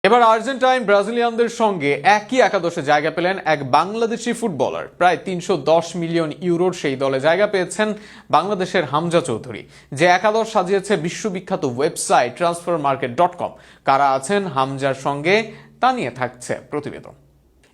এবার আর্জেন্টাইন ব্রাজিলিয়ানদের সঙ্গে একই একাদশে জায়গা পেলেন এক বাংলাদেশি ফুটবলার। প্রায় ৩১০ মিলিয়ন ইউরোর সেই দলে জায়গা পেয়েছেন বাংলাদেশের হামজা চৌধুরী, যে একাদশ সাজিয়েছে বিশ্ববিখ্যাত ওয়েবসাইট transfermarket.com। কারা আছেন হামজার সঙ্গে তা নিয়ে থাকছে প্রতিবেদন।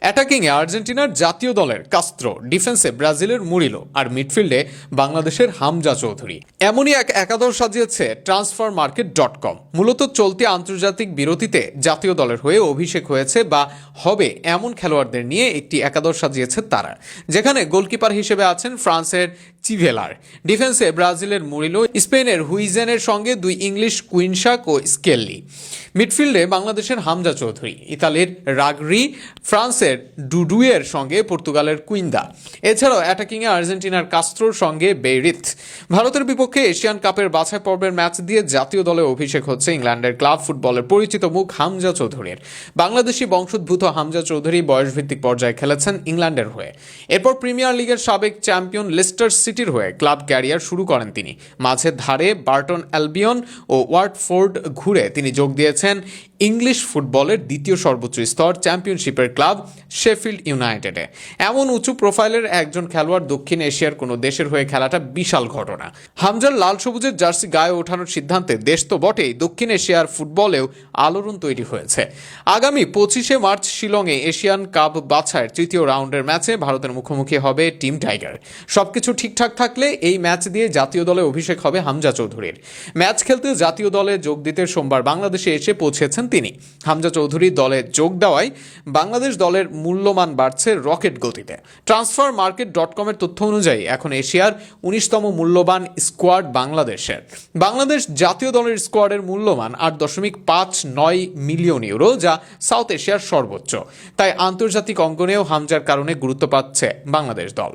অ্যাটাকিংয়ে আর্জেন্টিনার জাতীয় দলের কাস্ত্রো, ডিফেন্সে ব্রাজিলের মুরিলো আর মিডফিল্ডে বাংলাদেশের হামজা চৌধুরী। এমনই এক একাদশ সাজিয়েছে transfermarket.com। মূলত চলতি আন্তর্জাতিক বিরতিতে জাতীয় দলের হয়ে অভিষেক হয়েছে বা হবে এমন খেলোয়াড়দের নিয়ে একটি একাদশ সাজিয়েছে তারা, যেখানে গোলকিপার হিসেবে আছেন ফ্রান্সের চিভেলার, ডিফেন্সে ব্রাজিলের মুরিলো, স্পেনের হুইজেনের সঙ্গে দুই ইংলিশ কুইনশাক ও স্কেল্লি, মিডফিল্ডে বাংলাদেশের হামজা চৌধুরী, ইতালির রাগরি, ফ্রান্সের ডুডুয়ের সঙ্গে পর্তুগালের কুইন্দা। এছাড়াও অ্যাটাকিংয়ে আর্জেন্টিনার কাস্ত্রোর সঙ্গে বেইরিথ। ভারতের বিপক্ষে এশিয়ান কাপের বাছাই পর্বের ম্যাচ দিয়ে জাতীয় দলে অভিষেক হচ্ছে ইংল্যান্ডের ক্লাব ফুটবলের পরিচিত মুখ হামজা চৌধুরীর। বাংলাদেশি বংশোদ্ভূত হামজা চৌধুরী বয়সভিত্তিক পর্যায়ে খেলেছেন ইংল্যান্ডের হয়ে। এরপর প্রিমিয়ার লিগের সাবেক চ্যাম্পিয়ন লেস্টার সিটির হয়ে ক্লাব ক্যারিয়ার শুরু করেন তিনি। মাঝে ধারে বার্টন অ্যালবিয়ন ও ওয়াটফোর্ড ঘুরে তিনি যোগ দিয়েছেন ইংলিশ ফুটবলের দ্বিতীয় সর্বোচ্চ স্তর চ্যাম্পিয়নশিপের ক্লাব শেফিল্ড ইউনাইটেডে। এমন উঁচু প্রোফাইলের একজন খেলোয়াড় দক্ষিণ এশিয়ার কোনো দেশের হয়ে খেলাটা বিশাল ঘটনা। হামজার লাল সবুজের জার্সি গায়ে ওঠানোর সিদ্ধান্তে দেশ তো বটেই, দক্ষিণ এশিয়ার ফুটবলেও আলোড়ন তৈরি হয়েছে। আগামী 25শে মার্চ শিলংয়ে এশিয়ান কাপ বাছাইয়ের তৃতীয় রাউন্ডের ম্যাচে ভারতের মুখোমুখি হবে টিম টাইগার। সবকিছু ঠিকঠাক থাকলে এই ম্যাচ দিয়ে জাতীয় দলে অভিষেক হবে হামজা চৌধুরীর। ম্যাচ খেলতে জাতীয় দলে যোগ দিতে সোমবার বাংলাদেশে এসে পৌঁছেছেন তিনি। হামজা চৌধুরী দলে যোগ দেওয়ায় বাংলাদেশ দলের মূল্যমান বাড়ছে রকেট গতিতে। transfermarket.com এর তথ্য অনুযায়ী এখন এশিয়ার 19তম মূল্যবান স্কোয়াড বাংলাদেশের। বাংলাদেশ জাতীয় দলের স্কোয়াডের মূল্যমান 8.59 মিলিয়ন ইউরো, যা সাউথ এশিয়ার সর্বোচ্চ। তাই আন্তর্জাতিক অঙ্গনেও হামজার কারণে গুরুত্ব পাচ্ছে বাংলাদেশ দল।